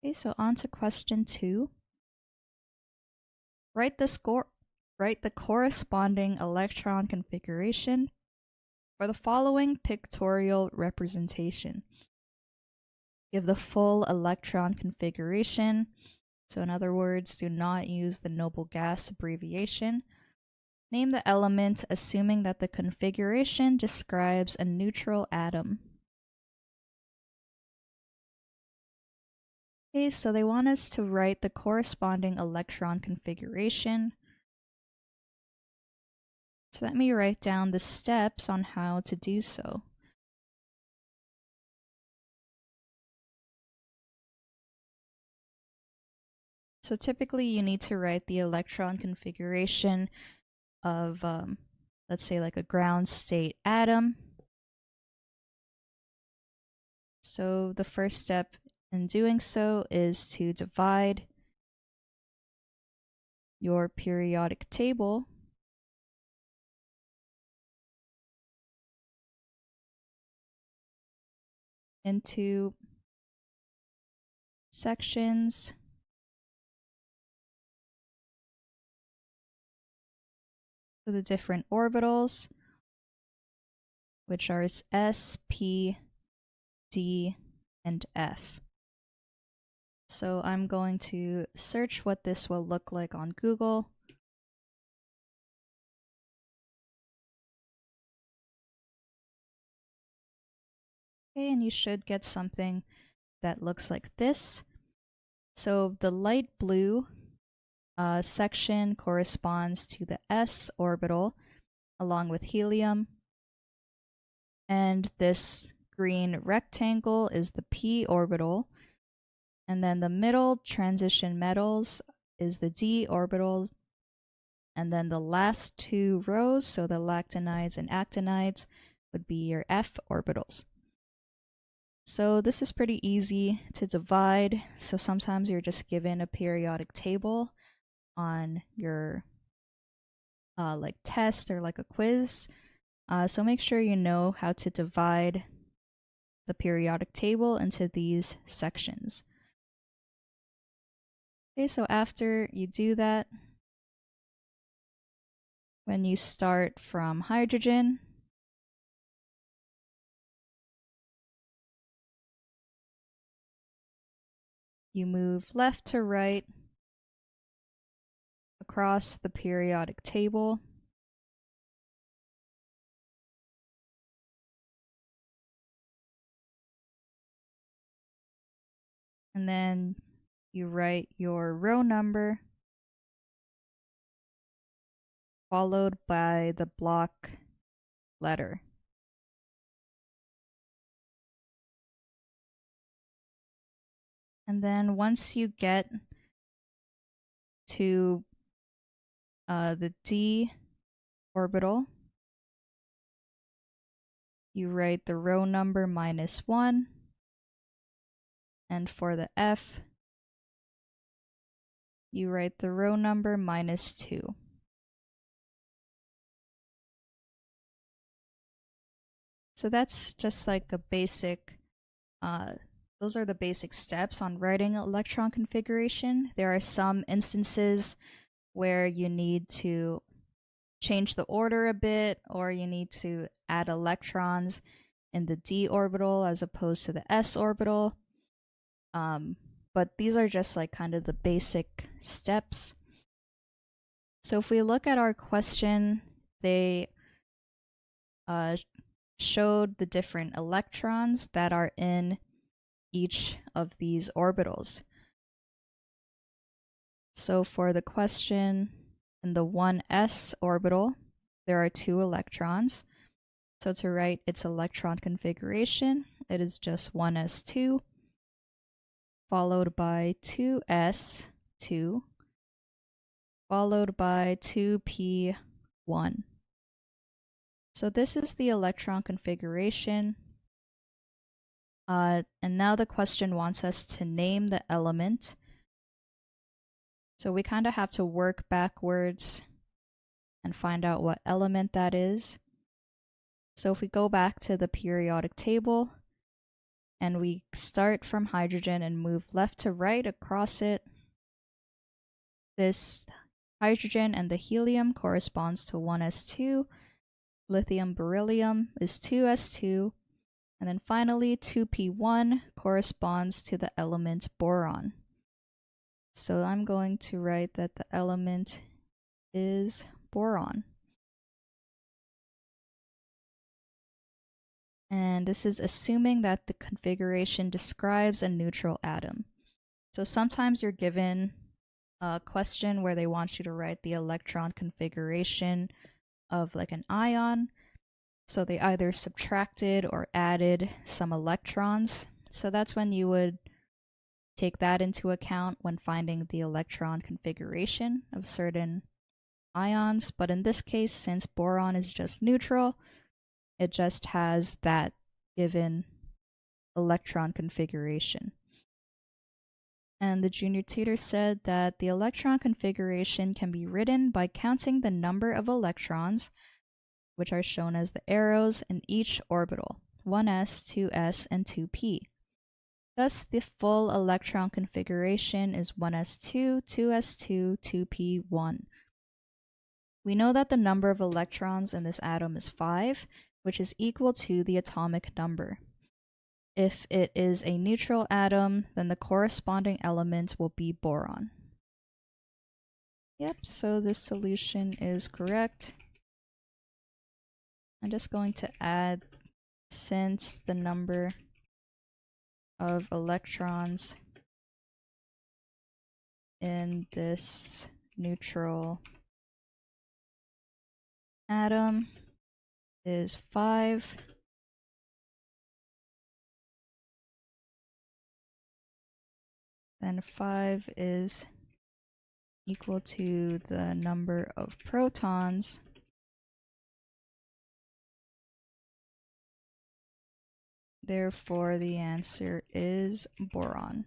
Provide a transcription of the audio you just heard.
Okay, so on to question 2. Write the corresponding electron configuration for the following pictorial representation. Give the full electron configuration. So in other words, do not use the noble gas abbreviation. Name the element assuming that the configuration describes a neutral atom. Okay, so they want us to write the corresponding electron configuration. So let me write down the steps on how to do so. So typically you need to write the electron configuration of, let's say like a ground state atom. So the first step in doing so is to divide your periodic table into sections for the different orbitals, which are S, P, D, and F. So I'm going to search what this will look like on Google. Okay, and you should get something that looks like this. So the light blue section corresponds to the S orbital along with helium. And this green rectangle is the P orbital. And then the middle transition metals is the D orbital. And then the last 2 rows, so the lactanides and actinides, would be your F orbitals. So this is pretty easy to divide. So sometimes you're just given a periodic table on your like test or like a quiz. So make sure you know how to divide the periodic table into these sections. Okay, so after you do that, when you start from hydrogen, you move left to right across the periodic table. And then you write your row number followed by the block letter. And then once you get to the D orbital, you write the row number -1. And for the F, you write the row number -2. So that's just like a basic, those are the basic steps on writing electron configuration. There are some instances where you need to change the order a bit, or you need to add electrons in the D orbital as opposed to the S orbital. But these are just like kind of the basic steps. So if we look at our question, they showed the different electrons that are in each of these orbitals. So for the question, in the 1s orbital, there are 2 electrons. So to write its electron configuration, it is just 1s2, followed by 2s2, followed by 2p1. So this is the electron configuration. And now the question wants us to name the element. So we kind of have to work backwards and find out what element that is. So if we go back to the periodic table and we start from hydrogen and move left to right across it. This hydrogen and the helium corresponds to 1s2, lithium beryllium is 2s2, and then finally 2p1 corresponds to the element boron. So I'm going to write that the element is boron. And this is assuming that the configuration describes a neutral atom. So sometimes you're given a question where they want you to write the electron configuration of like an ion. So they either subtracted or added some electrons. So that's when you would take that into account when finding the electron configuration of certain ions. But in this case, since boron is just neutral, it just has that given electron configuration. And the junior tutor said that the electron configuration can be written by counting the number of electrons, which are shown as the arrows in each orbital, 1s, 2s, and 2p. Thus, the full electron configuration is 1s2, 2s2, 2p1. We know that the number of electrons in this atom is 5, which is equal to the atomic number. If it is a neutral atom, then the corresponding element will be boron. Yep, so this solution is correct. I'm just going to add, since the number of electrons in this neutral atom is 5, then 5 is equal to the number of protons Therefore, the answer is boron.